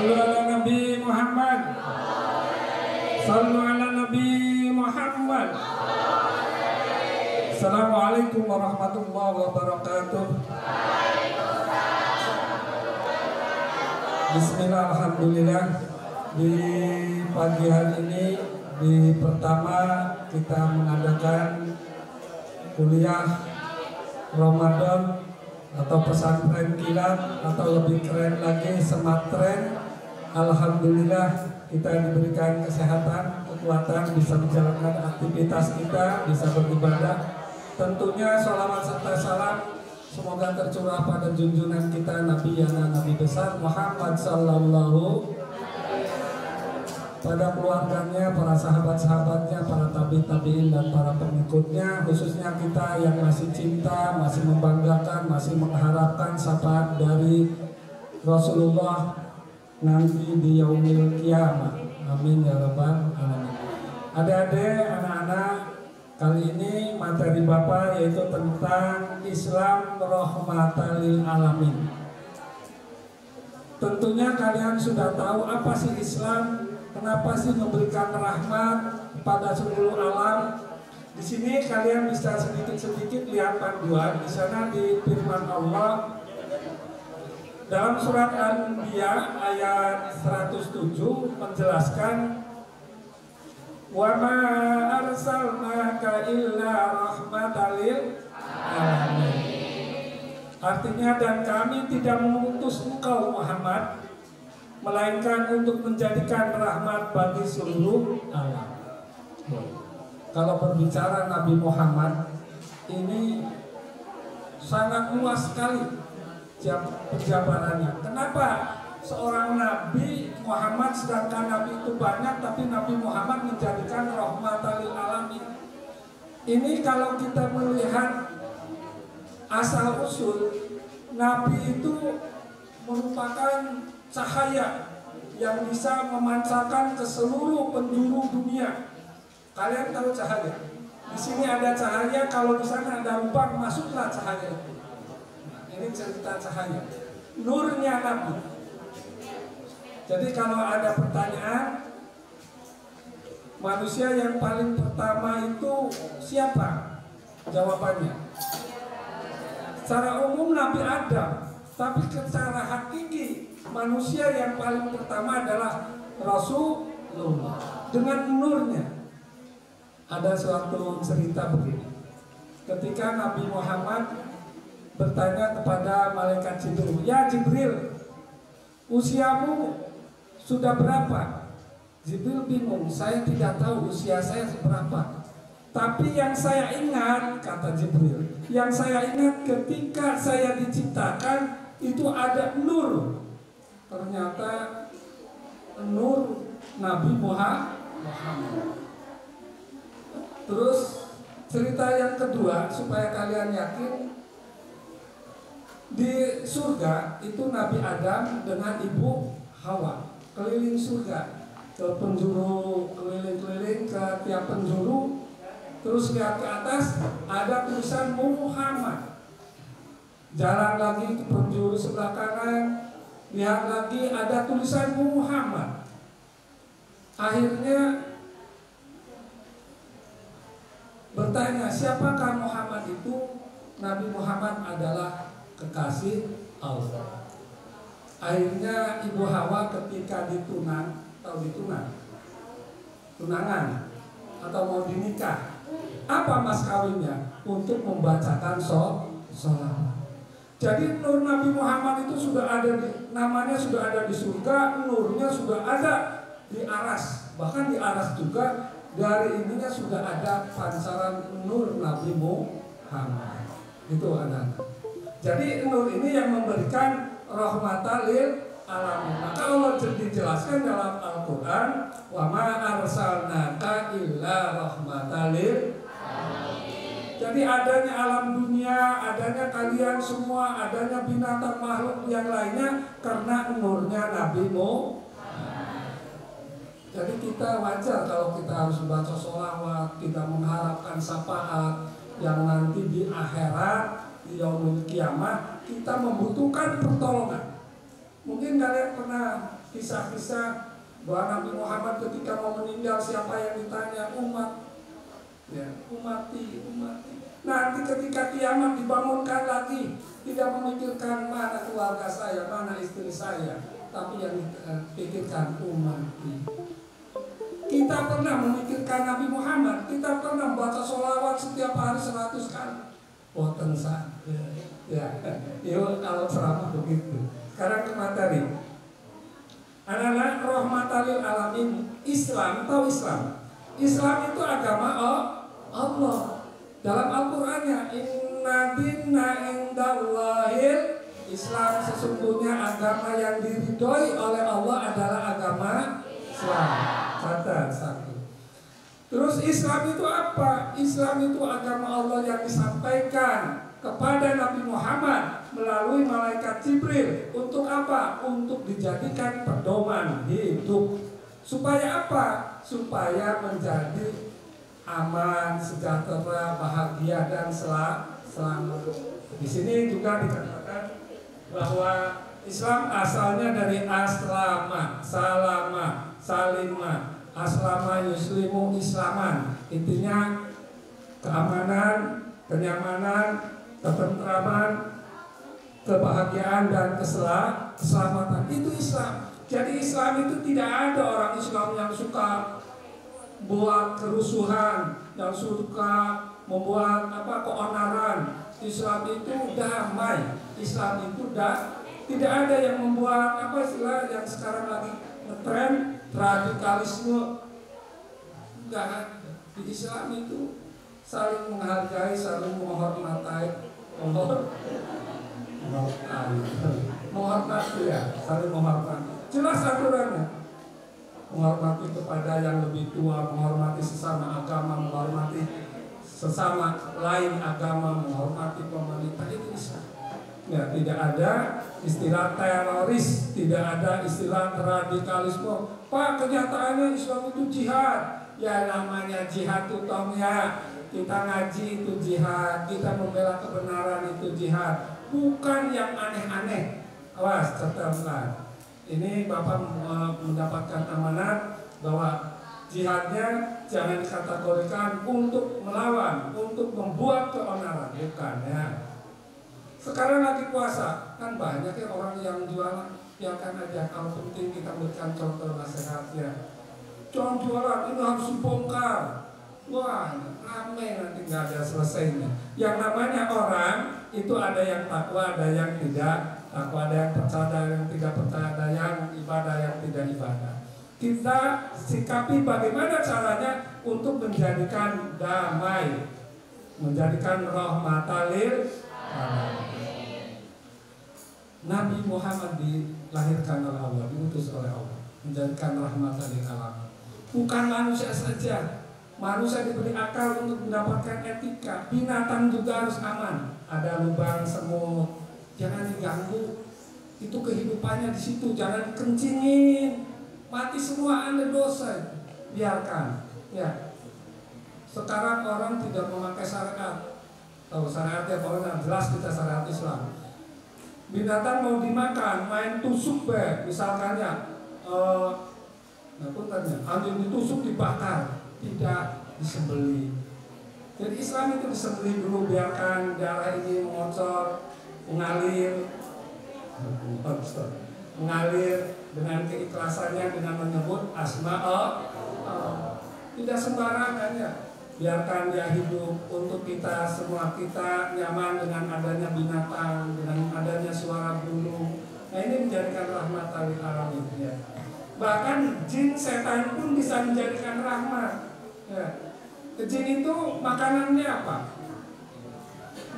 Sallu ala Nabi Muhammad. Sallu ala Nabi Muhammad. Assalamualaikum warahmatullahi wabarakatuh. Bismillah, alhamdulillah. Di pagi hari ini, di pertama kita mengadakan kuliah Ramadan atau pesantren kilat, atau lebih keren lagi sematren. Alhamdulillah kita diberikan kesehatan, kekuatan, bisa menjalankan aktivitas kita, bisa beribadah. Tentunya sholawat serta salam semoga tercurah pada junjungan kita Nabi Yana, Nabi besar Muhammad Sallallahu, pada keluarganya, para sahabat-sahabatnya, para tabi'in dan para pengikutnya, khususnya kita yang masih cinta, masih membanggakan, masih mengharapkan syafaat dari Rasulullah nanti di yaumil qiyamah. Amin ya rabbal alamin. Adik-adik, anak-anak, kali ini materi Bapak yaitu tentang Islam rahmatan lil alamin. Tentunya kalian sudah tahu apa sih Islam. Kenapa sih memberikan rahmat pada seluruh alam? Di sini kalian bisa sedikit-sedikit lihat panduan. Di sana di firman Allah dalam surat Al-Anbiya ayat 107 menjelaskan wa ma arsalnaka illa rahmatan lil alamin. Artinya, dan kami tidak mengutus engkau Muhammad melainkan untuk menjadikan rahmat bagi seluruh alam. Kalau berbicara Nabi Muhammad ini sangat luas sekali penjabarannya. Kenapa seorang Nabi Muhammad, sedangkan Nabi itu banyak, tapi Nabi Muhammad menjadikan rahmatan lil alamin? Ini kalau kita melihat asal usul, Nabi itu merupakan cahaya yang bisa memancarkan ke seluruh penjuru dunia. Kalian tahu cahaya? Di sini ada cahaya, kalau di sana ada lubang, masuklah cahaya itu. Nah, ini cerita cahaya, nurnya Nabi. Jadi kalau ada pertanyaan, manusia yang paling pertama itu siapa? Jawabannya, secara umum Nabi Adam. Tapi secara hakiki manusia yang paling pertama adalah Rasulullah dengan nurnya. Ada suatu cerita begini. Ketika Nabi Muhammad bertanya kepada malaikat Jibril, "Ya Jibril, usiamu sudah berapa?" Jibril bingung, "Saya tidak tahu usia saya seberapa. Tapi yang saya ingat," kata Jibril, "yang saya ingat ketika saya diciptakan itu ada nur." Ternyata nur Nabi Muhammad. Terus cerita yang kedua supaya kalian yakin, di surga itu Nabi Adam dengan ibu Hawa keliling surga, ke penjuru, keliling-keliling ke tiap penjuru. Terus lihat ke atas ada tulisan Muhammad. Jalan lagi ke penjuru sebelah kanan, lihat lagi ada tulisan Muhammad. Akhirnya bertanya, siapakah Muhammad itu? Nabi Muhammad adalah kekasih Allah. Akhirnya ibu Hawa ketika tunangan atau mau dinikah, apa mas kawinnya? Untuk membacakan sholawat. Jadi nur Nabi Muhammad itu sudah ada namanya sudah ada di surga, nurnya sudah ada di aras, bahkan di aras juga dari ininya sudah ada pancaran nur Nabi Muhammad. Itu ada. Jadi nur ini yang memberikan rahmatan lil alamin. Maka Allah dijelaskan dalam Al-Quran, wa ma arsalnaka illa rahmatan lil alamin. Jadi adanya alam dunia, adanya kalian semua, adanya binatang makhluk yang lainnya karena nurnya Nabi Muhammad. Jadi kita wajar kalau kita harus membaca sholawat, kita mengharapkan syafaat yang nanti di akhirat, di yaumul qiyamah, kita membutuhkan pertolongan. Mungkin kalian pernah kisah-kisah bahwa Nabi Muhammad ketika mau meninggal siapa yang ditanya? Umat. Ya, umati. Nanti ketika kiamat dibangunkan lagi, tidak memikirkan mana keluarga saya, mana istri saya, tapi yang dipikirkan umati. Kita pernah memikirkan Nabi Muhammad, kita pernah membaca sholawat setiap hari 100 kali. Boten saja. Ya, yuk kalau selama begitu. Sekarang ke materi. Anak-anak rahmatalil alamin. Islam, tahu Islam? Islam itu agama Allah. Dalam Al-Qur'annya, inna dinna indallahil Islam, sesungguhnya agama yang diridhoi oleh Allah adalah agama Islam. Catat satu. Terus Islam itu apa? Islam itu agama Allah yang disampaikan kepada Nabi Muhammad melalui malaikat Jibril. Untuk apa? Untuk dijadikan pedoman hidup. Supaya apa? Supaya menjadi aman, sejahtera, bahagia dan selamat. Di sini juga dikatakan bahwa Islam asalnya dari aslama, salama, salima, aslama yuslimu islaman. Intinya keamanan, kenyamanan, ketentraman, kebahagiaan dan keselamatan. Itu Islam. Jadi Islam itu tidak ada orang Islam yang suka buat kerusuhan, yang suka membuat keonaran. Islam itu damai. Islam itu tidak ada yang membuat istilah yang sekarang lagi ngetren radikalisme. Enggak ada. Di Islam itu saling menghargai, saling menghormati, menghormati ya, saling menghormati. Jelas aturannya. Menghormati kepada yang lebih tua, menghormati sesama agama, menghormati sesama lain agama, menghormati pemerintah. Itu Islam. Ya, tidak ada istilah teroris, tidak ada istilah radikalisme. Pak, kenyataannya Islam itu jihad. Ya, namanya jihad itu ya. Kita ngaji itu jihad, kita membela kebenaran itu jihad. Bukan yang aneh-aneh. Awas, catatlah. Ini Bapak mendapatkan amanat bahwa jihadnya jangan dikategorikan untuk melawan, untuk membuat keonaran, bukan ya. Sekarang lagi puasa, kan banyak ya orang yang jualan, biarkan aja, kalau penting kita berikan contoh nasihatnya. Jangan jualan, ini harus dibongkar. Wah, ramai nanti nggak ada selesainya. Yang namanya orang itu ada yang takwa, ada yang tidak takwa, ada yang percaya, ada yang tidak percaya, ada yang ibadah, yang tidak ibadah. Kita sikapi bagaimana caranya untuk menjadikan damai, menjadikan rahmatalil alamin. Nabi Muhammad dilahirkan oleh Allah, diutus oleh Allah, menjadikan rahmatalil alamin. Bukan manusia saja. Manusia diberi akal untuk mendapatkan etika. Binatang juga harus aman. Ada lubang semut, jangan diganggu. Itu kehidupannya di situ. Jangan kencingin. Mati semua, Anda dosa. Biarkan. Ya. Sekarang orang tidak memakai syariat. Tahu syariatnya orang jelas kita syariat Islam. Binatang mau dimakan, main tusuk misalkannya. Anjing ditusuk dibakar. Tidak disembelih. Jadi Islam itu disembelih dulu, biarkan darah ini mengocor, mengalir dengan keikhlasannya, dengan menyebut asma'. Tidak sembarangan ya. Biarkan dia hidup untuk kita, semua kita nyaman dengan adanya binatang, dengan adanya suara burung. Nah, ini menjadikan rahmat lil alamin ya. Bahkan jin, setan pun bisa menjadikan rahmat. Ya. Jin itu makanannya apa?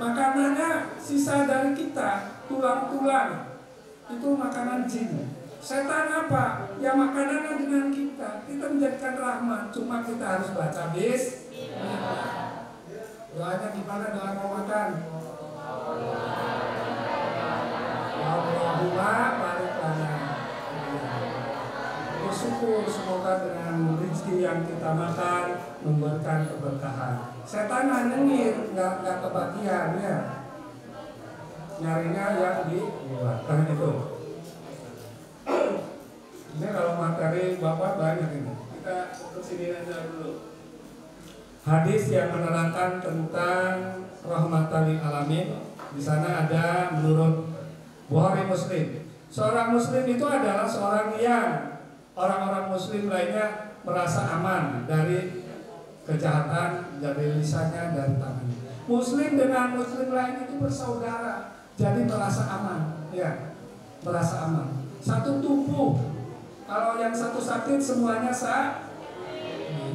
Makanannya sisa dari kita, tulang-tulang. Itu makanan jin. Setan apa? Ya makanannya dengan kita. Kita menjadikan rahmat. Cuma kita harus baca bismillah. Doanya gimana doa mau makan? Allahumma barik lana. Bersyukur semoga dengan rezeki yang kita makan memberikan keberkahan. Setan nyengir, nggak kebagian ya. Nyarinya yang di luar. Karena itu Bapak banyak ini. Kita untuk sini aja dulu. Hadis yang menerangkan tentang rahmatan lil alamin. Di sana ada menurut Bukhari Muslim. Seorang muslim itu adalah seorang yang orang-orang muslim lainnya merasa aman dari kejahatan, dari lisannya, dari tangannya. Muslim dengan muslim lain itu bersaudara, jadi merasa aman, ya, merasa aman. Satu tubuh, kalau yang satu sakit semuanya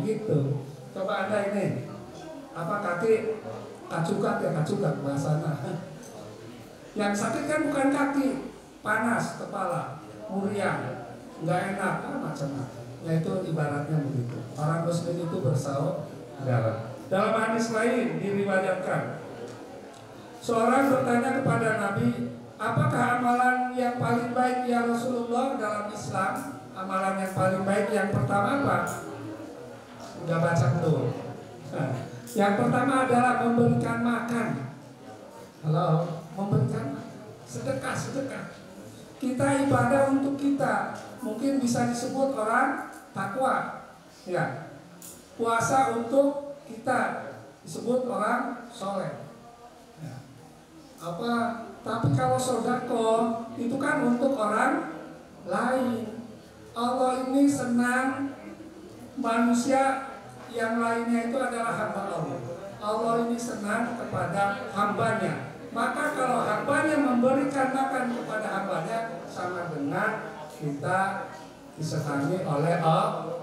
gitu. Coba Anda ini, apa kaki kacukak ya, kacukak bahasanya. Yang sakit kan bukan kaki, panas kepala, muriang, nggak enak, macam-macam. Yaitu ibaratnya begitu. Orang muslim itu bersaudara. Dalam hadis lain diriwayatkan, seorang bertanya kepada Nabi, apakah amalan yang paling baik ya Rasulullah dalam Islam? Amalan yang paling baik yang pertama apa? Udah baca belum? Yang pertama adalah memberikan makan. Halo, memberikan sedekah. Kita ibadah untuk kita, mungkin bisa disebut orang takwa. Ya, puasa untuk kita disebut orang soleh. Ya. Tapi kalau sodako itu kan untuk orang lain. Allah ini senang manusia yang lainnya itu adalah hamba Allah. Allah ini senang kepada hambanya. Maka kalau hambanya memberikan makan kepada hambanya, sama dengan kita disenangi oleh Allah.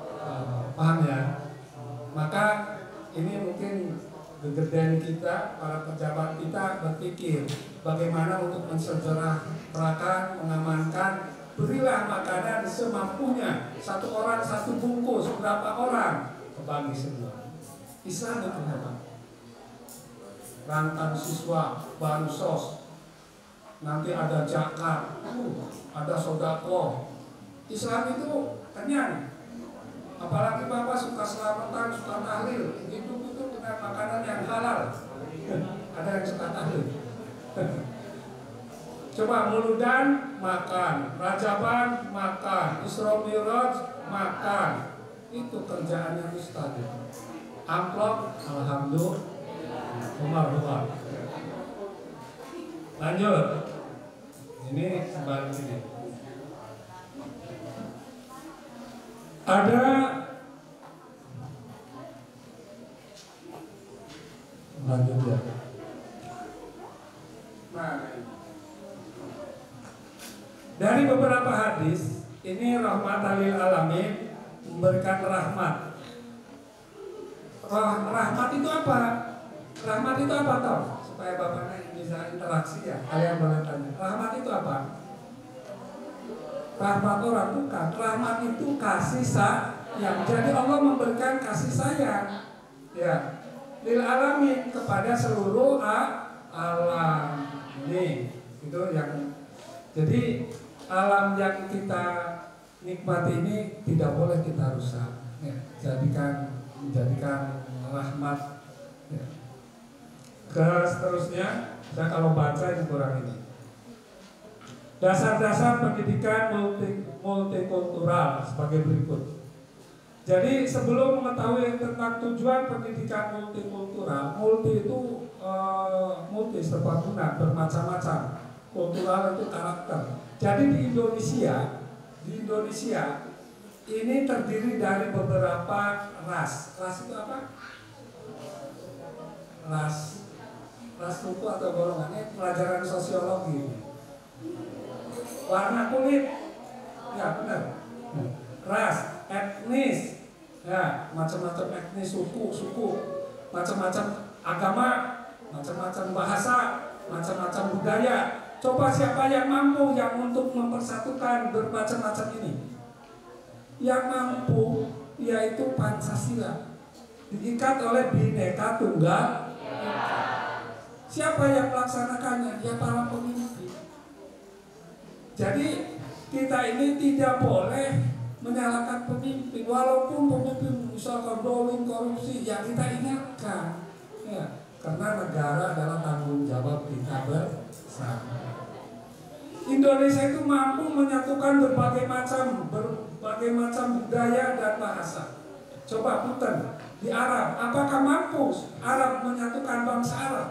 Paham ya? Maka ini mungkin kegedean kita, para pejabat kita berpikir bagaimana untuk mensejahterakan, mengamankan. Berilah makanan semampunya, satu orang satu bungkus, berapa orang kebagi semua. Islam itu apa? Rantan siswa, bansos, nanti ada zakat, ada sodako. Islam itu kenyang. Apalagi Bapak suka selamatan, suka tahlil, hidup itu dengan makanan yang halal. Ada yang suka tahlil. Coba Muludan makan, Rajaban makan, Isra Mi'raj makan. Itu kerjaannya Ustaz. Amplop, alhamdulillah. Umar. Lanjut. Ini sebalik ini. Ada lanjut ya. Dari beberapa hadis ini rahmatan lil alamin, memberikan rahmat. Rahmat itu apa? Rahmat itu apa toh? Supaya Bapaknya bisa interaksi ya. Kalian boleh tanya. Rahmat itu apa? Rahmat orang bukan. Rahmat itu kasih sayang. Jadi Allah memberikan kasih sayang. Ya. Lil alamin kepada seluruh alam. Ini itu yang. Jadi alam yang kita nikmati ini tidak boleh kita rusak. Ya. Menjadikan rahmat. Ya. Seterusnya, saya kalau baca ini kurang ini. Dasar-dasar pendidikan multikultural sebagai berikut. Jadi sebelum mengetahui tentang tujuan pendidikan multikultural, multi itu multi serbaguna, bermacam-macam. Kultural itu karakter. Jadi di Indonesia ini terdiri dari beberapa ras. Ras itu apa? Ras suku atau golongan. Ini pelajaran sosiologi. Warna kulit, ya benar. Ras, etnis, ya macam-macam etnis, suku, macam-macam agama, macam-macam bahasa, macam-macam budaya. Coba siapa yang mampu yang untuk mempersatukan bermacam-macam ini? Yang mampu yaitu Pancasila, diikat oleh Bhinneka Tunggal. Siapa yang melaksanakannya? Ya para pemimpin. Jadi kita ini tidak boleh menyalahkan pemimpin, walaupun pemimpin misalkan doling korupsi, ya kita ingatkan, ya, karena negara adalah tanggung jawab kita bersama. Indonesia itu mampu menyatukan berbagai macam budaya dan bahasa. Coba punten, di Arab, apakah mampu Arab menyatukan bangsa Arab?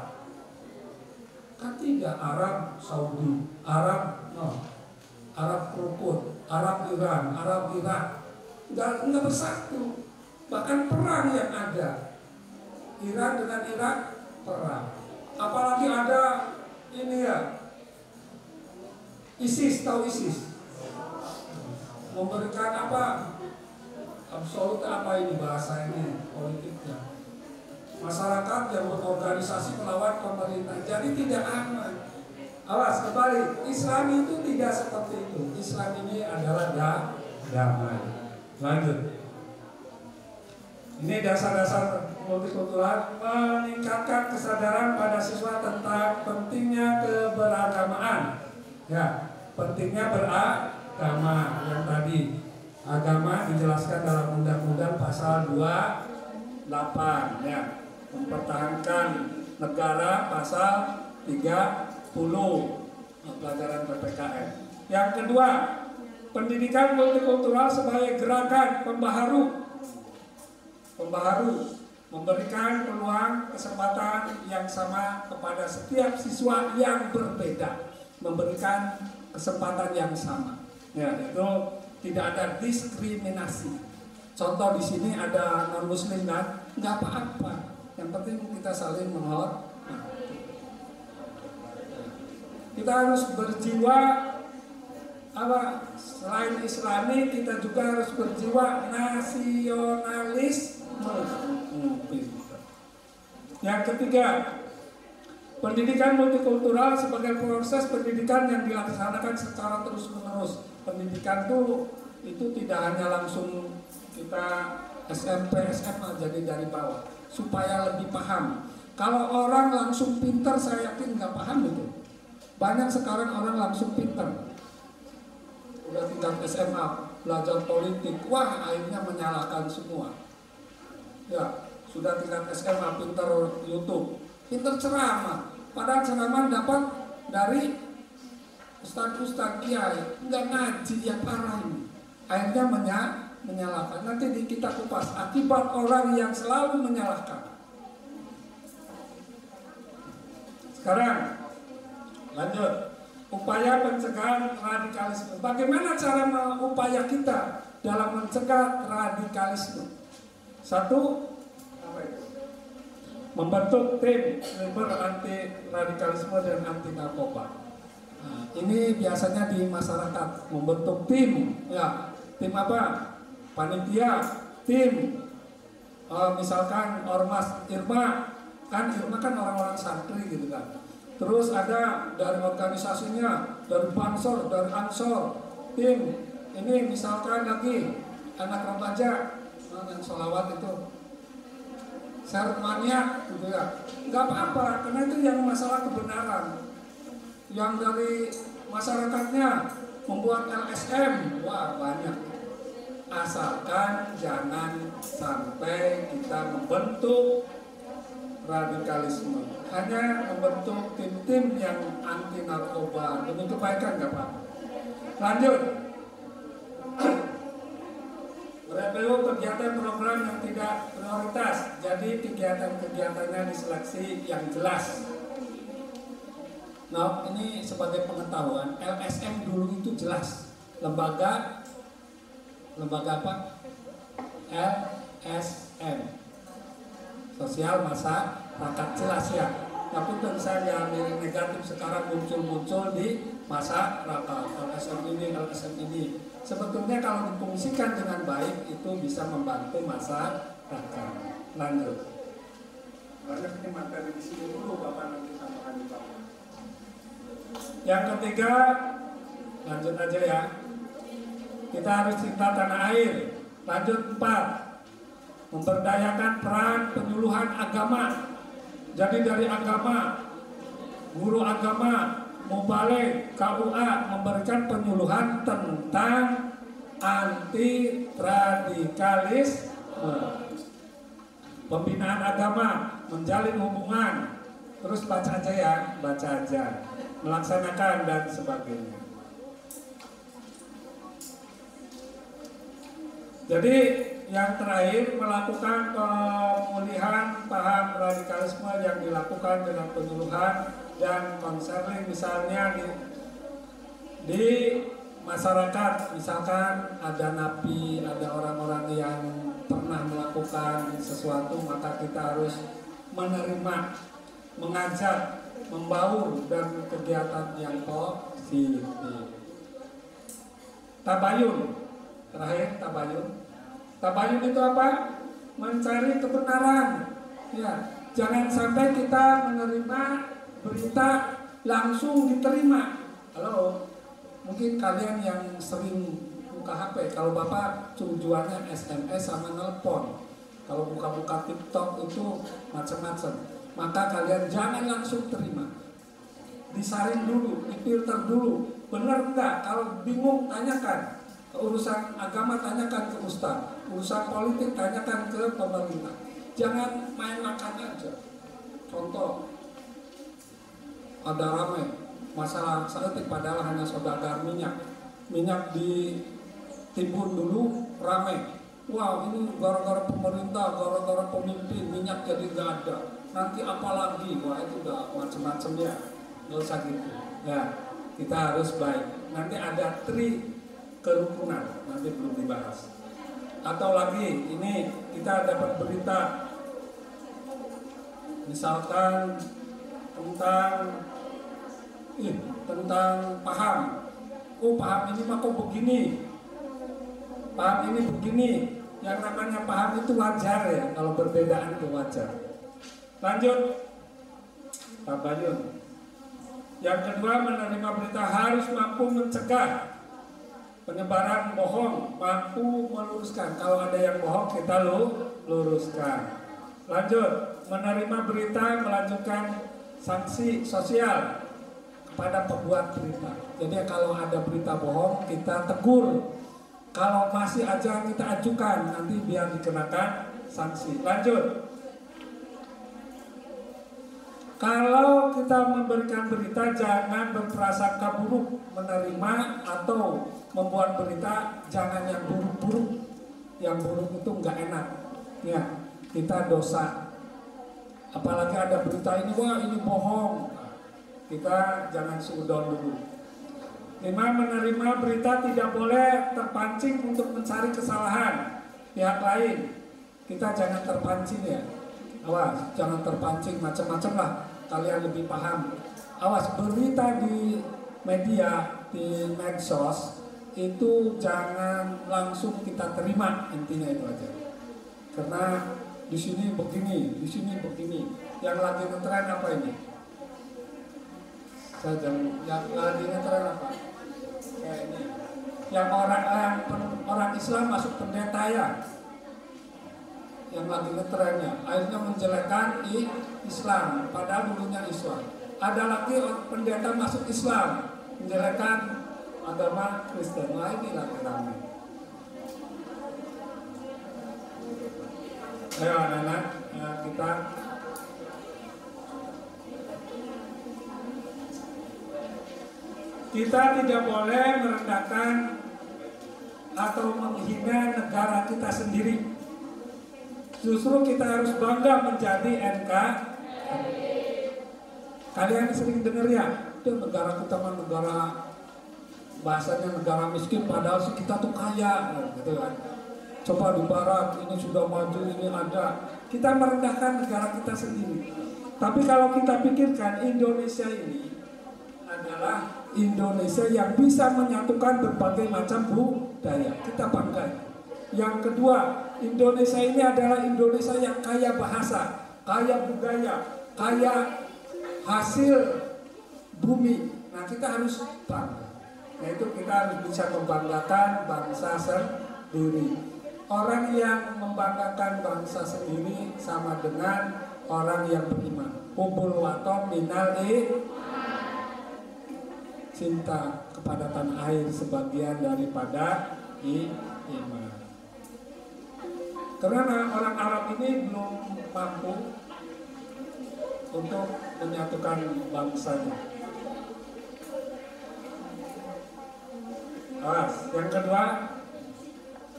Kan tidak. Arab Saudi, Arab Krukut, Arab Iran, Arab Irak, nggak bersatu. Bahkan perang yang ada, Iran dengan Irak perang. Apalagi ada ini ya, ISIS, tahu ISIS? Memberikan apa? Absolut apa ini bahasa ini politiknya? Masyarakat yang berorganisasi melawan pemerintah. Jadi tidak aman. Awas kembali, Islam itu tidak seperti itu. Islam ini adalah damai. Lanjut. Ini dasar-dasar multikultural, meningkatkan kesadaran pada siswa tentang pentingnya keberagamaan. Ya, pentingnya beragama yang tadi. Agama dijelaskan dalam Undang-Undang pasal 28 ya. Mempertahankan negara pasal 30 pelajaran PPKN. Yang kedua, pendidikan multikultural sebagai gerakan pembaharu, memberikan peluang kesempatan yang sama kepada setiap siswa yang berbeda, memberikan kesempatan yang sama. Ya, itu tidak ada diskriminasi. Contoh di sini ada non muslim kan, nggak apa-apa. Yang penting kita saling menghormati. Kita harus berjiwa apa? Selain Islami, kita juga harus berjiwa nasionalisme. Yang ketiga, pendidikan multikultural sebagai proses pendidikan yang dilaksanakan secara terus-menerus. Pendidikan itu tidak hanya langsung kita SMP, SMA jadi dari bawah, supaya lebih paham. Kalau orang langsung pintar, saya yakin nggak paham itu. Banyak sekarang orang langsung pintar, udah tingkat SMA, belajar politik, wah akhirnya menyalahkan semua. Ya, sudah tingkat SMA, pintar YouTube, pintar ceramah. Padahal ceramah dapat dari ustadz-ustadz kiai, nggak ngaji, yang parah ini. Akhirnya menyalahkan. Nanti kita kupas akibat orang yang selalu menyalahkan. Sekarang lanjut, upaya pencegahan radikalisme. Bagaimana cara upaya kita dalam mencegah radikalisme? Satu, apa itu? Membentuk tim anti radikalisme dan anti narkoba. Nah, ini biasanya di masyarakat membentuk tim, ya, tim apa? Panitia, tim, misalkan ormas Irma, kan Irma kan orang-orang santri gitu kan. Terus ada dari organisasinya, dari Bansor, dari Ansor, tim. Ini misalkan lagi anak remaja yang sholawat itu, seremania gitu ya. Nggak apa-apa, karena itu yang masalah kebenaran. Yang dari masyarakatnya membuat LSM, wah banyak. Asalkan jangan sampai kita membentuk radikalisme, hanya membentuk tim-tim yang anti narkoba demi kebaikan nggak apa-apa. Lanjut, mereview kegiatan program yang tidak prioritas, jadi kegiatan-kegiatannya diseleksi yang jelas. Nah, ini sebagai pengetahuan, LSM dulu itu jelas lembaga apa? LSM, sosial masyarakat, jelas ya. Tapi tentu saja miring negatif sekarang muncul di masyarakat. LSM ini sebetulnya kalau difungsikan dengan baik itu bisa membantu masyarakat. Lanjut. Banyak ini materi di sini dulu, Bapak nanti sampaikan di bawah. Yang ketiga, lanjut aja ya. Kita harus cinta tanah air. Lanjut 4, memberdayakan peran penyuluhan agama. Jadi dari agama, guru agama, mubalik, KUA memberikan penyuluhan tentang anti radikalisme, pembinaan agama, menjalin hubungan. Terus baca aja ya, baca aja, melaksanakan dan sebagainya. Jadi yang terakhir, melakukan pemulihan paham radikalisme yang dilakukan dengan penyuluhan dan konseling, misalnya di masyarakat, misalkan ada napi, ada orang-orang yang pernah melakukan sesuatu, maka kita harus menerima, mengajak, membaur dan kegiatan yang positif. Tabayun, terakhir tabayun. Tabayun itu apa? Mencari kebenaran. Ya, jangan sampai kita menerima berita langsung diterima. Halo, mungkin kalian yang sering buka HP, kalau Bapak tujuannya SMS sama nelpon, kalau buka-buka TikTok itu macam-macam, maka kalian jangan langsung terima. Disaring dulu, difilter dulu. Benar enggak? Kalau bingung tanyakan. Urusan agama tanyakan ke ustaz, urusan politik tanyakan ke pemerintah. Jangan main makan aja. Contoh, ada ramai masalah seetik padahal hanya saudagar minyak ditimbun dulu ramai. Wow, ini gara-gara pemerintah, gara-gara pemimpin minyak jadi nggak ada. Nanti apa lagi? Wah, itu udah macam-macam ya. Nggak usah gitu. Ya, kita harus baik. Nanti ada kerukunan, nanti belum dibahas. Atau lagi, ini kita dapat berita, misalkan tentang paham. Oh, paham ini mah kok begini, paham ini begini. Yang namanya paham itu wajar ya, kalau perbedaan itu wajar. Lanjut, tabayun. Yang kedua, menerima berita, harus mampu mencegah penyebaran bohong, mampu meluruskan. Kalau ada yang bohong, kita luruskan. Lanjut, menerima berita, melanjutkan sanksi sosial kepada pembuat berita. Jadi kalau ada berita bohong, kita tegur. Kalau masih aja, kita ajukan, nanti biar dikenakan sanksi. Lanjut, kalau kita memberikan berita, jangan berprasangka buruk. Menerima atau membuat berita, jangan yang buruk-buruk. Yang buruk itu nggak enak. Ya, kita dosa. Apalagi ada berita ini, wah ini bohong. Kita jangan suudon dulu. 5. Menerima berita, tidak boleh terpancing untuk mencari kesalahan pihak lain. Kita jangan terpancing ya. Awas, jangan terpancing macam-macam lah. Kalian lebih paham. Awas, berita di media, di medsos itu jangan langsung kita terima, intinya itu aja. Karena di sini begini, di sini begini. Yang lagi ngetren apa ini? Yang lagi ngetren apa? Kayak ini. Yang orang Islam masuk pendeta ya. Yang lagi ngetrennya, akhirnya menjelekkan Islam, padahal dulunya Islam. Ada lagi pendeta masuk Islam, menjelekkan agama Kristen. Nah, ini lagi ramai. Ayo anak-anak, kita tidak boleh merendahkan atau menghina negara kita sendiri. Justru kita harus bangga menjadi NKRI. Kalian sering dengar ya, itu negara kita mah negara, bahasanya negara miskin, padahal sih kita tuh kaya, gitu kan. Coba di barat ini sudah maju, ini ada. Kita merendahkan negara kita sendiri. Tapi kalau kita pikirkan, Indonesia ini adalah Indonesia yang bisa menyatukan berbagai macam budaya. Kita bangga. Yang kedua, Indonesia ini adalah Indonesia yang kaya bahasa, kaya budaya, kaya hasil bumi. Nah, kita harus bangga. Yaitu kita harus bisa membanggakan bangsa sendiri. Orang yang membanggakan bangsa sendiri sama dengan orang yang beriman. Hubul waton minal cinta kepada tanah air sebagian daripada iman. Karena orang Arab ini belum mampu untuk menyatukan bangsanya. Yang kedua,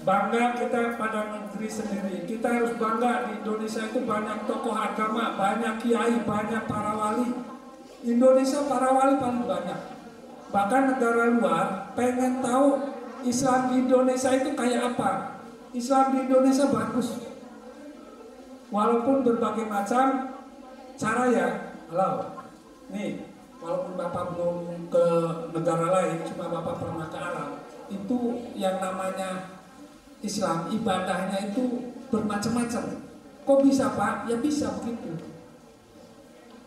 Bangga kita pada negeri sendiri. Kita harus bangga di Indonesia itu banyak tokoh agama, banyak kiai, banyak para wali. Indonesia para wali paling banyak. Bahkan negara luar pengen tahu Islam di Indonesia itu kayak apa. Islam di Indonesia bagus. Walaupun berbagai macam cara ya. Halo. Nih, walaupun Bapak belum ke negara lain, cuma Bapak pernah ke Arab. Itu yang namanya Islam, ibadahnya itu bermacam-macam. Kok bisa Pak? Ya bisa begitu.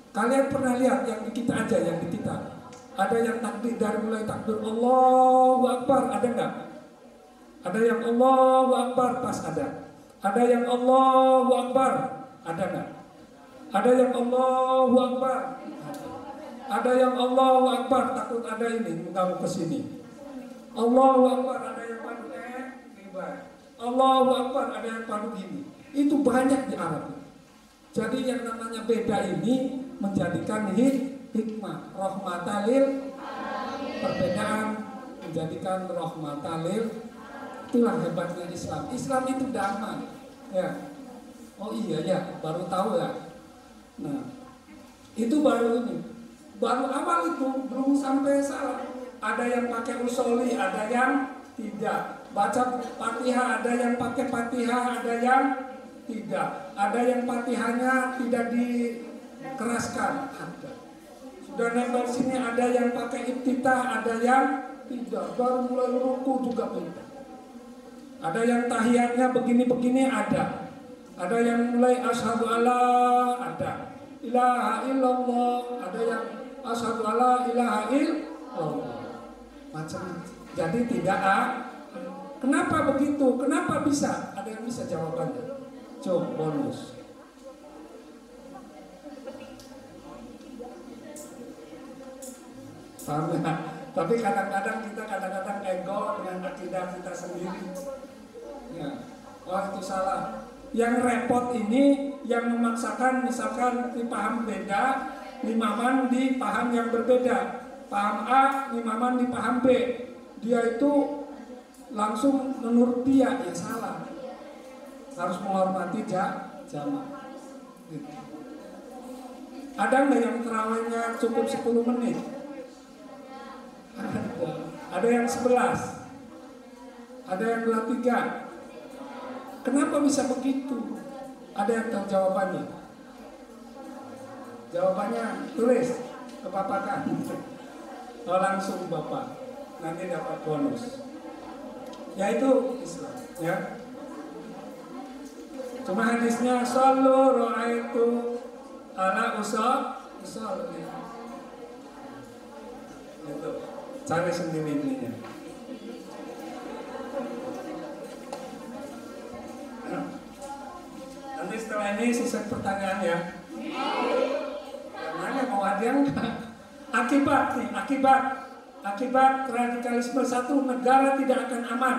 Kalian pernah lihat yang di kita aja, yang di kita. Ada yang takbir dari mulai takbir Allahu Akbar, ada nggak? Ada yang Allahu Akbar pas ada. Ada yang Allahu Akbar, ada nggak? Ada yang Allahu Akbar. Ada yang Allahu Akbar, takut ada ini kamu kesini. Allahu Akbar, ada yang padu Allahu Akbar, ada yang padu gini. Itu banyak di Arab. Jadi yang namanya beda ini menjadikan hikmah, rahmatalil, perbedaan menjadikan rahmatalil. Itulah hebatnya Islam. Islam itu damai. Ya. Oh iya ya, baru tahu ya. Nah, itu baru ini. Baru awal itu belum sampai salah. Ada yang pakai usoli, ada yang tidak. Baca Fatihah, ada yang pakai Fatihah, ada yang tidak. Ada yang Fatihahnya tidak dikeraskan, ada. Sudah nempel sini ada yang pakai iftitah, ada yang tidak. Baru mulai ruku juga beda. Ada yang tahiyatnya begini-begini, ada. Ada yang mulai asyhadu alla, ada. Ilaha illallah, ada yang asyhadu alla ilaha illallah. Macam-macam. Jadi tidak kenapa begitu? Kenapa bisa? Ada yang bisa jawabannya? Coba bonus. Paham ya? Tapi kadang-kadang kita ego dengan akidah kita sendiri. Ya, wah itu salah. Yang repot ini yang memaksakan misalkan dipaham beda, imaman dipaham yang berbeda. Paham A, imaman dipaham B. Dia itu langsung menurut dia, ya salah. Harus menghormati jamaah. Gitu. Ada nggak yang terawihnya cukup 10 menit? Ada yang 11. Ada yang 23. Kenapa bisa begitu? Ada yang tahu jawabannya? Jawabannya tulis ke Bapak kan? Oh, langsung Bapak. Nanti dapat bonus. Yaitu Islam, ya. Cuma hadisnya sallu ra'aitu ala usul itu. Cari sendiri ininya. Nanti setelah ini sisa pertanyaan ya. Mana mau ada yang akibat radikalisme satu, negara tidak akan aman.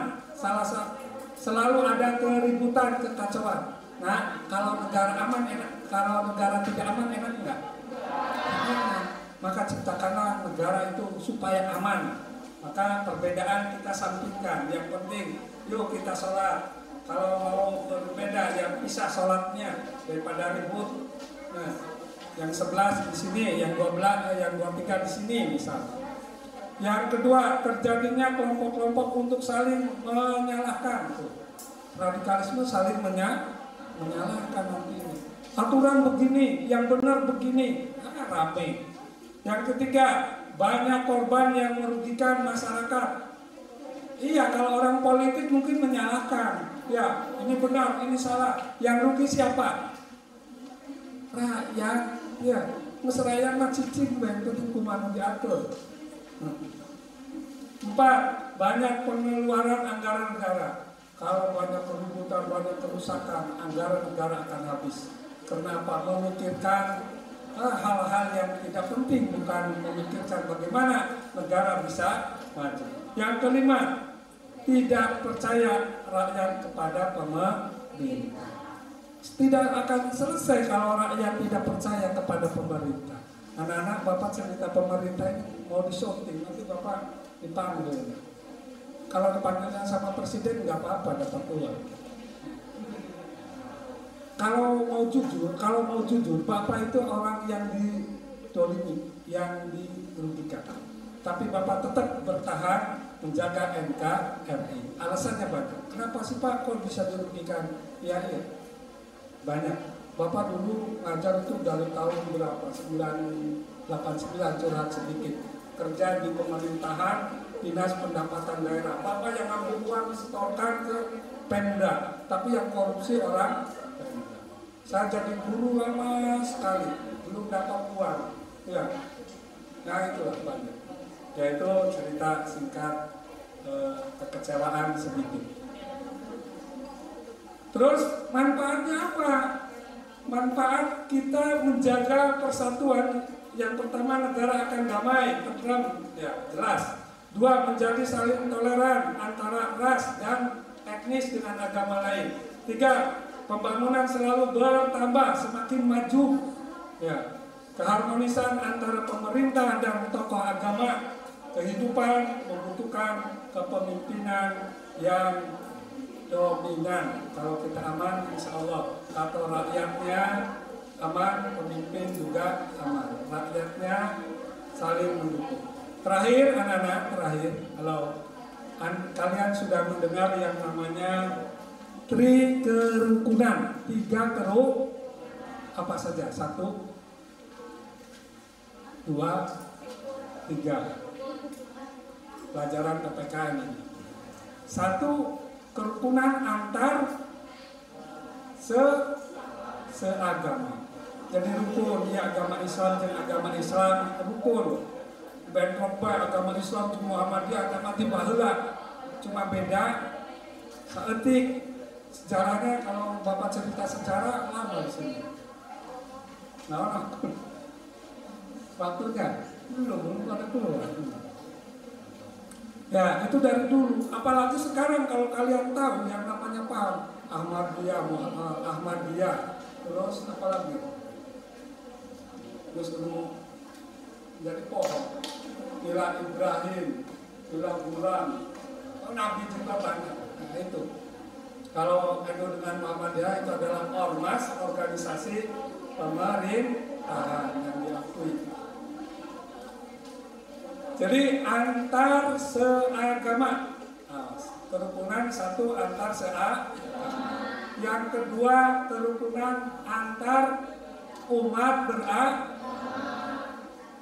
Selalu ada keributan, kekacauan. Nah, kalau negara aman enak, kalau negara tidak aman enak enggak? Enak. Maka ciptakanlah negara itu supaya aman. Maka perbedaan kita sampingkan. Yang penting, yuk kita sholat. Kalau mau berbeda, yang pisah sholatnya daripada ribut. Nah, yang 11 di sini, yang 12, yang 23 di sini misalnya. Yang kedua, terjadinya kelompok-kelompok untuk saling menyalahkan. Radikalisme saling menyalahkan nanti ini. Aturan begini, yang benar begini, rame. Yang ketiga, banyak korban yang merugikan masyarakat. Iya, kalau orang politik mungkin menyalahkan. Ya, ini benar, ini salah. Yang rugi siapa? Rakyat. Ya, mesraya mah cicing ben hukuman diatur. 4. Banyak pengeluaran anggaran negara. Kalau banyak keributan, banyak kerusakan, anggaran negara akan habis. Kenapa? Memikirkan hal-hal yang tidak penting, bukan memikirkan bagaimana negara bisa maju. Yang kelima, tidak percaya rakyat kepada pemerintah. Tidak akan selesai kalau rakyat tidak percaya kepada pemerintah. Anak-anak, Bapak cerita pemerintah ini mau disorting, nanti Bapak dipanggil. Kalau dipanggilnya sama presiden nggak apa-apa dapat uang. Kalau mau jujur, Bapak itu orang yang didolimi, yang dirugikan. Tapi Bapak tetap bertahan menjaga NKRI. Alasannya banyak. Kenapa sih Pak kok bisa dirugikan? Iya, banyak. Bapak dulu ngajar itu dari tahun berapa? 989, curhat sedikit. Kerja di pemerintahan, dinas pendapatan daerah. Bapak yang ambil uang setorkan ke Pemda, tapi yang korupsi orang Pemda. Saya jadi guru lama sekali, belum dapat uang. Ya, nah itulah banyak. Yaitu cerita singkat kekecewaan sedikit. Terus manfaatnya apa? Manfaat kita menjaga persatuan. Yang pertama, negara akan damai, tentram, ya jelas. 2, menjadi saling toleran antara ras dan etnis dengan agama lain. 3, pembangunan selalu bertambah, semakin maju. Ya, keharmonisan antara pemerintah dan tokoh agama. Kehidupan membutuhkan kepemimpinan yang dominan. Kalau kita aman, insya Allah. Atau rakyatnya aman, pemimpin juga aman. Rakyatnya saling mendukung. Terakhir, anak-anak, kalau kalian sudah mendengar yang namanya tri kerukunan, 3 keruk, apa saja? 1, 2, 3. Pelajaran PPKN ini. 1, kerukunan antar seagama. Jadi rukun, ya agama Islam dan agama Islam rukun. Bentrok bae agama Islam di Muhammadiyah agama di baheula. Cuma beda saeutik. Sejarahnya kalau Bapak cerita sejarah lama di sini. Nah, waktunya belum pada keluar. Ya, itu dari dulu. Apalagi sekarang kalau kalian tahu yang namanya PAM, Ahmadiyah, terus apa lagi? Terus dari pohon, Ila Ibrahim, Ila Guram, Nabi juga banyak. Nah itu. Kalau NU dengan Muhammadiyah itu adalah ormas, organisasi pemerintahan yang diakui. Jadi antar seagama, kerukunan 1 antar seagama. Yang kedua kerukunan antar umat beragama.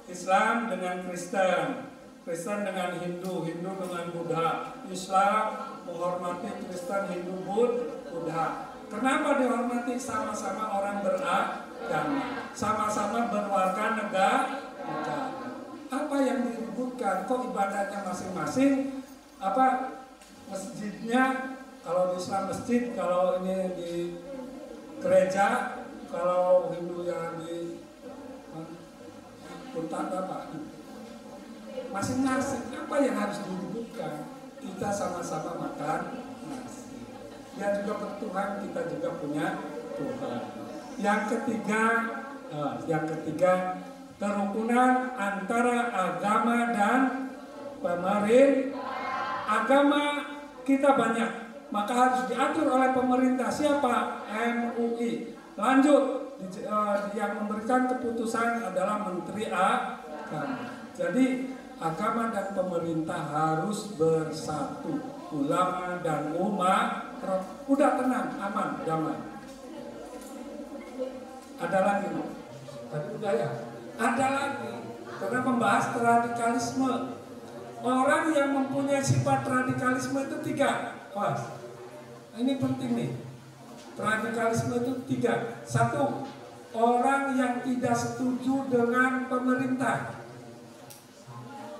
Islam dengan Kristen, Kristen dengan Hindu, Hindu dengan Buddha. Islam menghormati Kristen, Hindu, Buddha. Kenapa dihormati? Sama-sama orang beragama, sama-sama berwarga negara. Apa yang diributkan? Kok ibadahnya masing-masing? Apa masjidnya? Kalau di Islam masjid, kalau ini di gereja, kalau Hindu yang di hutan apa? Masing-masing. Apa yang harus diributkan? Kita sama-sama makan nasi. Dia juga bertuhan, kita juga punya Tuhan. Yang ketiga kerukunan antara agama dan pemerintah. Agama kita banyak, maka harus diatur oleh pemerintah. Siapa? MUI. Lanjut, yang memberikan keputusan adalah Menteri Agama. Jadi agama dan pemerintah harus bersatu. Ulama dan umat udah tenang, aman, damai. Ada lagi? Tadi udah ya? Ada lagi, karena membahas radikalisme. Orang yang mempunyai sifat radikalisme itu 3. Wah, ini penting nih. Radikalisme itu 3. 1, orang yang tidak setuju dengan pemerintah.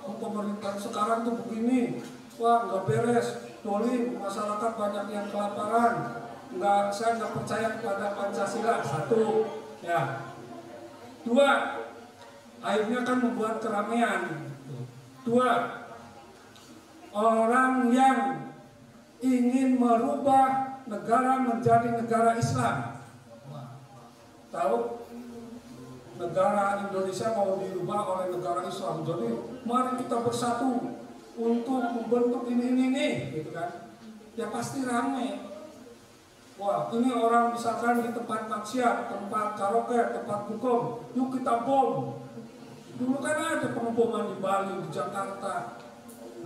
Pemerintah sekarang tuh begini, wah nggak beres, dolim, masyarakat banyak yang kelaparan. Saya nggak percaya kepada Pancasila. 1, ya. 2, akhirnya kan membuat keramaian. 2, orang yang ingin merubah negara menjadi negara Islam. Tahu? Negara Indonesia mau dirubah oleh negara Islam. Jadi mari kita bersatu. untuk membentuk ini, gitu kan. Ya pasti rame. Wah, ini orang misalkan di tempat maksiat, tempat karaoke, tempat hukum, yuk kita bom. Dulu kan ada pengeboman di Bali, di Jakarta.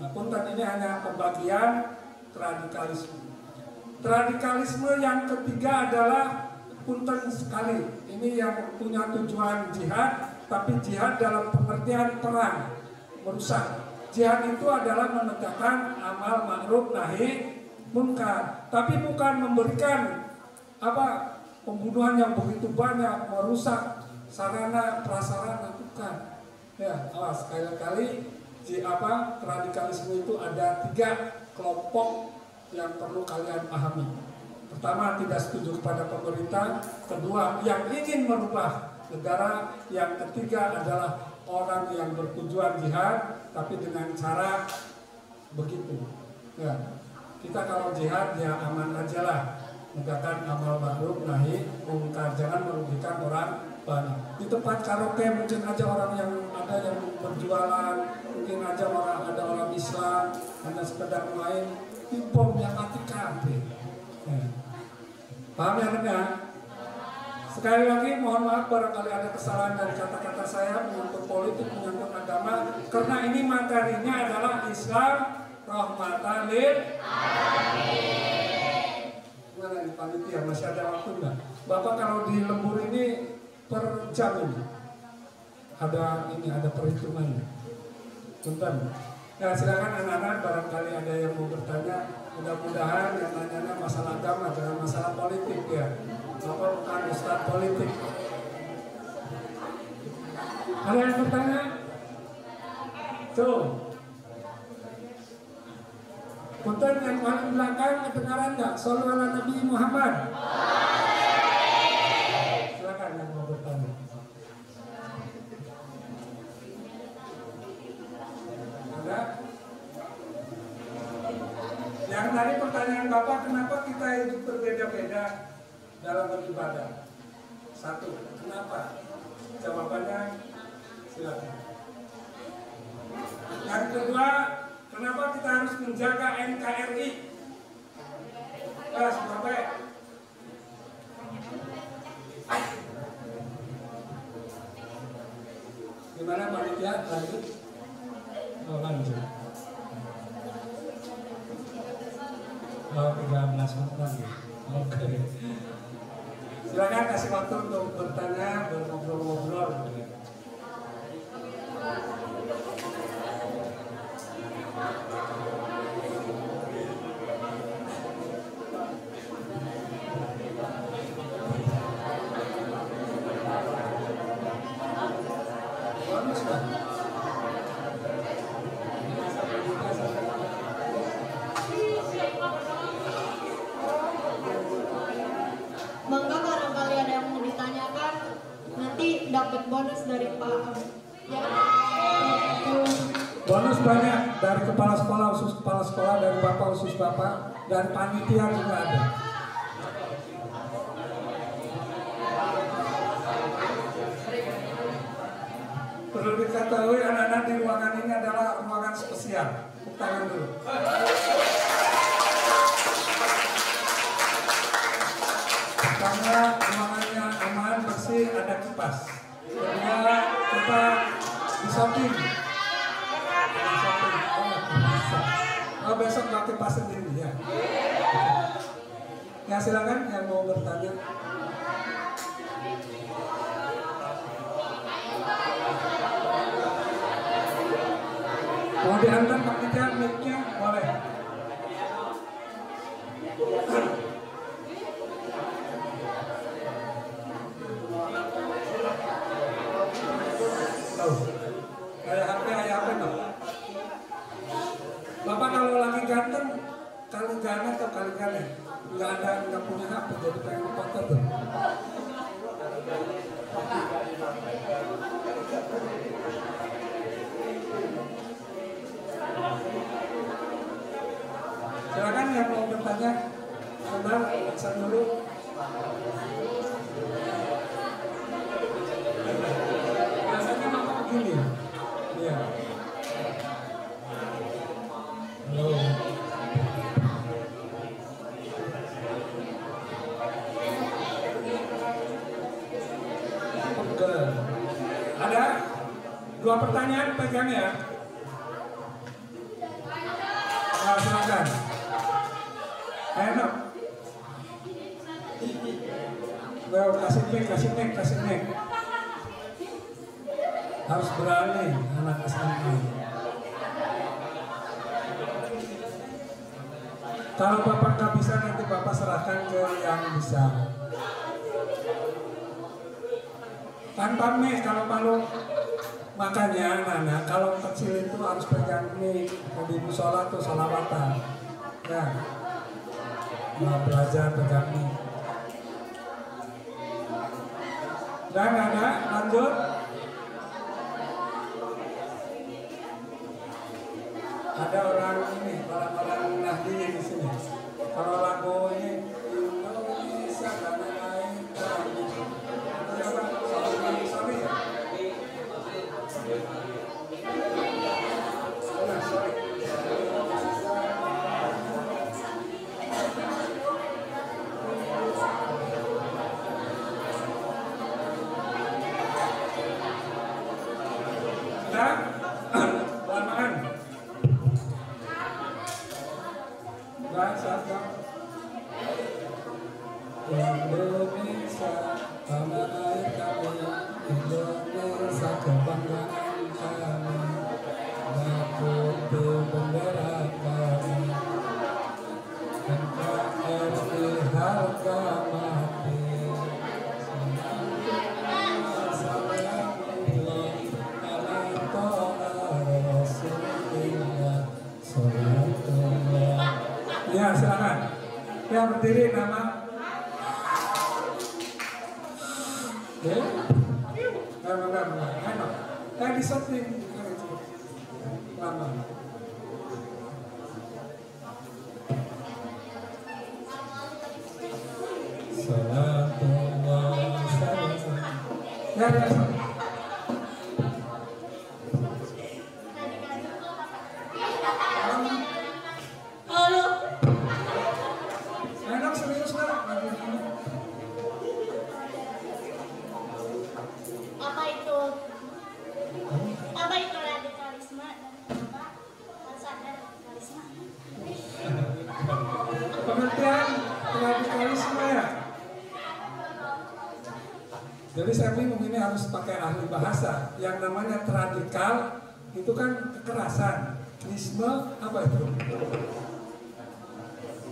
Nah, punten ini hanya pembagian radikalisme. Radikalisme yang ketiga adalah punten sekali. Ini yang punya tujuan jihad, tapi jihad dalam pengertian perang, merusak. Jihad itu adalah menegakkan amal ma'ruf nahi munkar, tapi bukan memberikan pembunuhan yang begitu banyak, merusak sarana prasarana, bukan. Ya, sekali-kali radikalisme itu ada 3 kelompok yang perlu kalian pahami. Pertama, tidak setuju kepada pemerintah. Kedua, yang ingin merubah negara. Yang ketiga adalah orang yang bertujuan jihad, tapi dengan cara begitu. Ya. Kita kalau jihad ya aman aja lah, menegakkan amal ma'ruf nahi munkar, jangan merugikan orang banyak. Di tempat karaoke mungkin aja orang yang ada yang berjualan, mungkin aja ada orang Islam, hanya sekedar main, bom yang mati kabeh. Paham ya Anda? Sekali lagi mohon maaf barangkali ada kesalahan dari kata-kata saya menyangkut politik, menyangkut agama, karena ini materinya adalah Islam rahmatan lil alamin. Mana di panitia masih ada waktu enggak? Bapak kalau di lembur ini per jam ini ada perhitungannya. Bentar. Ya silakan anak-anak barangkali ada yang mau bertanya. Mudah-mudahan yang nanya masalah agama jangan masalah politik ya. Bapak bukan ustaz politik. Ada yang bertanya? Tuh. Punten yang paling belakang kedengaran nggak? Shallu ala Nabi Muhammad. Silakan yang mau bertanya. Ada? Yang tadi pertanyaan Bapak, kenapa kita hidup berbeda-beda dalam beribadah? 1, kenapa? Jawabannya silakan. Yang kedua, kenapa kita harus menjaga NKRI? Bapak. Gimana panitia lanjut? Oh lanjut. 13 menit lagi. Oke. Silakan kasih waktu untuk bertanya, ngobrol-ngobrol. Mangga barangkali ada yang mau ditanyakan, nanti dapat bonus dari Pak. Ya. Bonus banyak dari kepala sekolah, usus kepala sekolah, dari bapak usus bapak, dan panitia juga ada. Perlu diketahui anak-anak di ruangan ini adalah ruangan spesial. Tepuk tangan dulu. Pertama, ruangannya aman, bersih, ada kipas. Kedua, kita di shopping. Oh, besok pakai kipas sendiri ya. Ya silakan yang mau bertanya. Mau diantar paketnya, mic-nya boleh. Kayak HP Pak. Bapak kalau lagi ganteng kali gana atau kali gana? Nggak punya HP jadi pengen foto tuh. Silakan yang mau bertanya, sebentar, pesan dulu. Biasanya Bapak begini, ya. Dua pertanyaan pegang ya. Nah, silakan. Enak. Well, kasih mic. Harus berani anak SMA. Kalau Bapak nggak bisa, nanti Bapak serahkan ke yang bisa. Tanpa mic, kalau makanya anak-anak kalau kecil itu harus pegang mic. Di musola tuh sholawatan. Ya, mau belajar pegang mic. Dan anak lanjut. Ada orang ini, orang Nahdien di sini. Kalau lagu ini Indonesia tanah air kami. Sorry. Indonesia tanah air kami, Indonesia kebanggaan kami, putih bendera kami, NKRI harga mati. Ya, silakan. Ya, berdiri nama. Enggak disetting lama. Salatullah ya. Halo. Enak serius nggak? Apa itu radikalisme dan apa ada radikalisme? Pengertian radikalisme ya. Jadi saya bingung, ini harus pakai ahli bahasa. Yang namanya radikal itu kan kekerasan. Isme apa itu?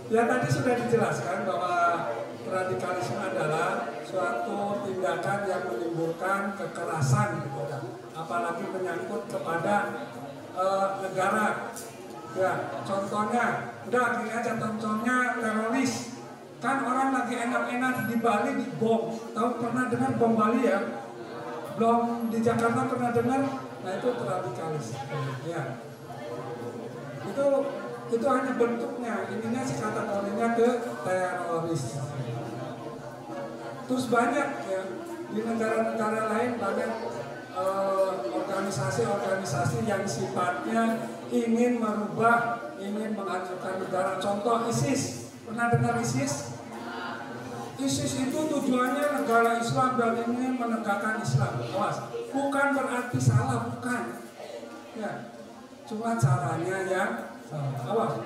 Ya tadi sudah dijelaskan bahwa radikalisme adalah suatu tindakan yang menimbulkan kekerasan gitu kan. Apalagi menyangkut kepada negara. Ya, contohnya, udah gini aja contohnya teroris. Kan orang lagi enak-enak di Bali di bom. Tahu pernah dengar bom Bali ya? Belum di Jakarta pernah dengar? Nah itu radikalis. Ya. Itu hanya bentuknya, ininya sih kategorinya ke teroris. Terus banyak ya di negara-negara lain banyak organisasi-organisasi yang sifatnya ingin merubah, ingin menghancurkan negara. Contoh ISIS, pernah dengar ISIS? ISIS itu tujuannya negara Islam dan ingin menegakkan Islam. Awas, bukan berarti salah, bukan. Ya, cuma caranya yang salah. Awas,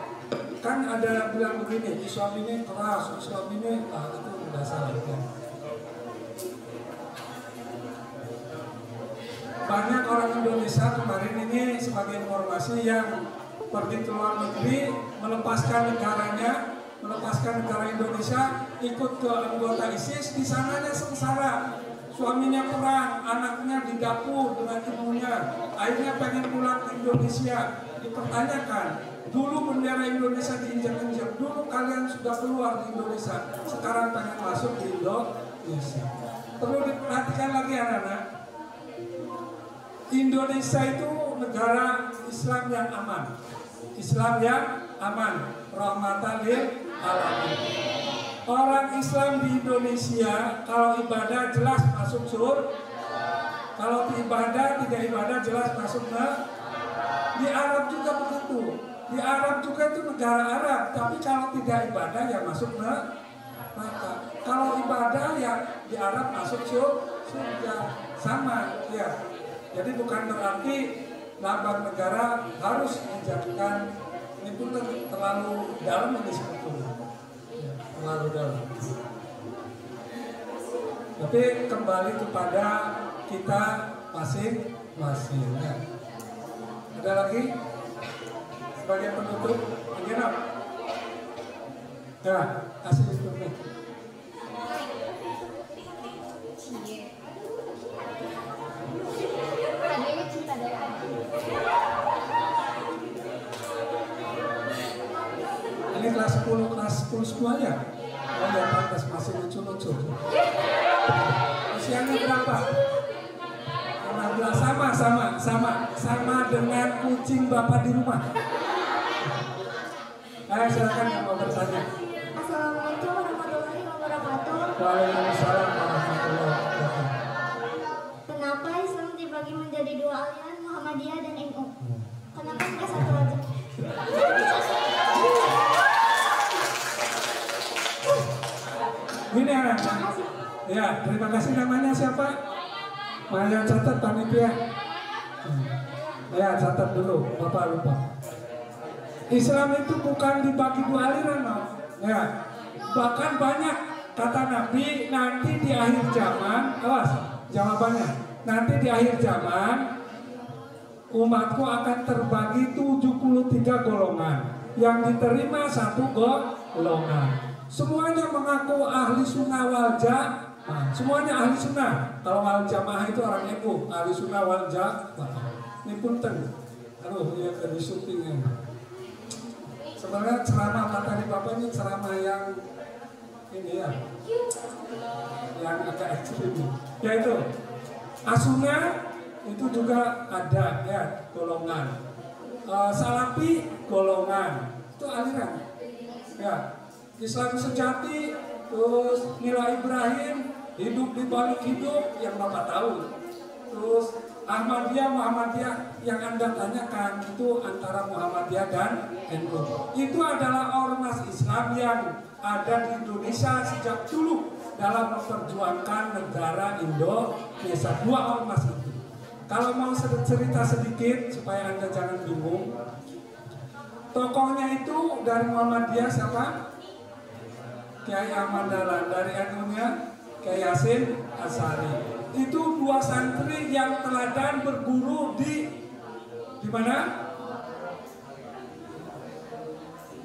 kan ada bilang begini, Islam ini keras, Islam ini, itu udah salah. Ya. Banyak orang Indonesia kemarin ini sebagai informasi yang pergi ke luar negeri, melepaskan negaranya, melepaskan negara Indonesia, ikut ke anggota ISIS, di sananya sengsara, suaminya perang, anaknya di dapur dengan ibunya, akhirnya pengen pulang ke Indonesia. Dipertanyakan, dulu bendera Indonesia diinjak-injak, dulu kalian sudah keluar di Indonesia, sekarang pengen masuk di Indonesia. Perlu diperhatikan lagi anak-anak, Indonesia itu negara Islam yang aman, Islam yang aman, rahmatan lil alamin. Orang Islam di Indonesia kalau ibadah jelas masuk surga, kalau ibadah tidak ibadah jelas masuk neraka. Di Arab juga begitu, di Arab juga itu negara Arab, tapi kalau tidak ibadah ya masuk neraka. Kalau ibadah ya di Arab masuk surga, sama ya. Jadi bukan berarti lambang negara harus dijadikan, ini pun terlalu dalam ini sebetulnya, terlalu dalam. Tapi kembali kepada kita masing-masing. Ya. Ada lagi sebagai penutup, ingin apa? Ya, kasih instrumen. Ini kelas 10 semuanya. Oh ya, pantas masih lucu-lucu. Usianya berapa? 15, sama dengan kucing bapak di rumah. Ayo silakan yang mau bertanya. Assalamualaikum warahmatullahi wabarakatuh. Waalaikumsalam warahmatullahi wabarakatuh. Kenapa Islam dibagi menjadi dua aliran, Muhammadiyah dan NU? Kenapa nggak satu aja? Ini ya, ya, terima kasih. Namanya siapa? Maya catat panitia. Ya, catat dulu, Bapak lupa. Islam itu bukan dibagi dua aliran, no. Ya, bahkan banyak kata Nabi nanti di akhir zaman, awas jawabannya. Nanti di akhir zaman umatku akan terbagi 73 golongan, yang diterima satu golongan. Semuanya mengaku ahli sunnah wal jamaah. Semuanya ahli sunnah. Kalau wal jamaah itu orang NU, ahli sunnah wal jamaah. Ini punten. Aduh, ya dari syutingnya. Sebenarnya ceramah kata di Bapak ini ceramah yang ini ya, yang agak ekstrim. Yaitu As-Sunnah itu juga ada ya golongan. Salafi golongan itu aliran. Ya. Islam sejati, terus nilai Ibrahim, hidup di balik hidup yang Bapak tahu. Terus Muhammadiyah yang Anda tanyakan itu antara Muhammadiyah dan NU. Itu adalah ormas Islam yang ada di Indonesia sejak dulu dalam memperjuangkan negara Indonesia. Dua ormas itu. Kalau mau cerita sedikit supaya Anda jangan bingung, tokohnya itu dari Muhammadiyah siapa? Kiai Ahmad Dahlan, dari NU-nya Kiai Hasim Asy'ari. Itu dua santri yang teladan berguru di mana?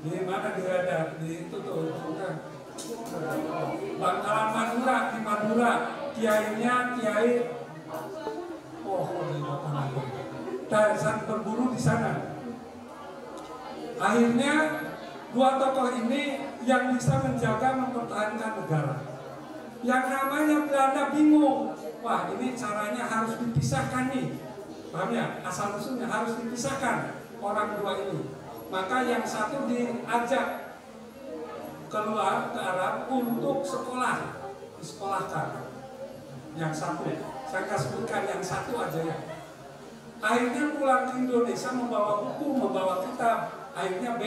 Di mana dia di itu tuh, Bangkalan Madura, di Madura. Kiainya Kiai di mana? Dan berguru di sana. Akhirnya dua tokoh ini yang bisa menjaga mempertahankan negara. Yang namanya Belanda bingung. Wah, ini caranya harus dipisahkan nih. Paham ya? Asal usulnya harus dipisahkan orang dua ini. Maka yang satu diajak keluar ke Arab untuk sekolah, disekolahkan. Yang satu, saya akan sebutkan yang satu aja ya. Akhirnya pulang ke Indonesia membawa buku, membawa kitab. Akhirnya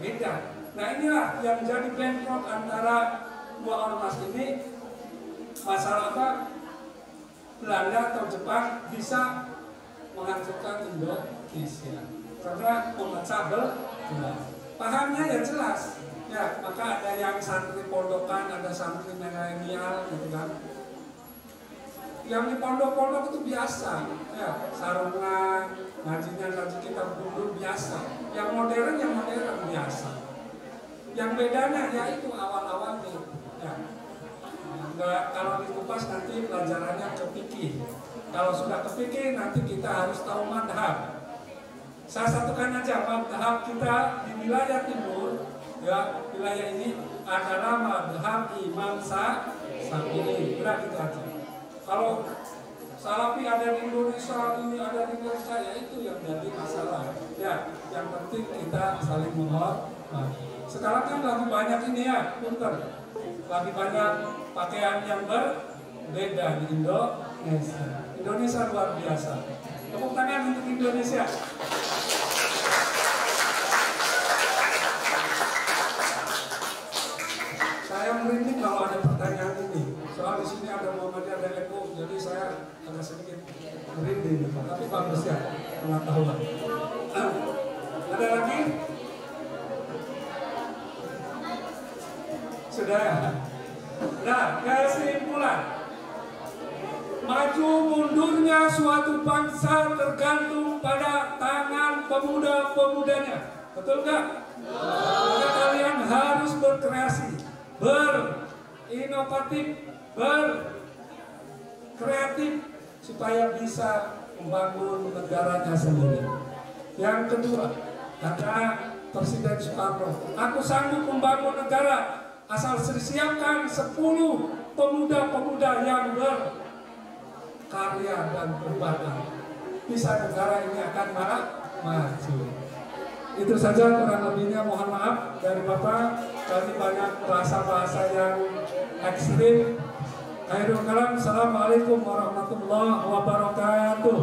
beda. Nah inilah yang jadi bentrok antara dua ormas ini. Masalah apa? Belanda atau Jepang bisa menghancurkan Indonesia karena memecah belah. Pahamnya ya jelas. Ya, maka ada yang santri pondokan, ada santri milenial gitu kan. Yang di pondok-pondok itu biasa, ya, sarungan, ngaji kitab dulu biasa. Yang modern biasa. Yang bedanya ya itu awal-awal nih, ya. Enggak, kalau dikupas nanti pelajarannya ke fikih. Kalau sudah ke fikih nanti kita harus tahu madhab. Saya satukan aja madhab kita di wilayah timur, ya wilayah ini adalah madhab Imam Syafi'i. Udah gitu aja. Kalau Salafi ada di Indonesia, ini ada di Indonesia, ya itu yang jadi masalah. Ya, yang penting kita saling menghormati. Sekarang kan lagi banyak ini ya, punten. Lagi banyak pakaian yang berbeda di Indonesia. Indonesia luar biasa. Tepuk tangan untuk Indonesia. Saya merinding kalau ada pertanyaan ini. Soal di sini ada Muhammadiyah, ada NU, jadi saya agak sedikit merinding. tapi bagus ya pengetahuan. Ada lagi? Sudah. Nah, kesimpulan. Maju mundurnya suatu bangsa tergantung pada tangan pemuda-pemudanya. Betul nggak? Maka kalian harus berkreasi, berinovatif, berkreatif supaya bisa membangun negaranya sendiri. Yang kedua, kata Presiden Soekarno, aku sanggup membangun negara asal siapkan 10 pemuda-pemuda yang berkarya dan berbakti. Bisa negara ini akan maju. Itu saja kurang lebihnya, mohon maaf dari Bapak. Tadi banyak bahasa-bahasa yang ekstrim. Khairul kalam. Assalamualaikum warahmatullahi wabarakatuh.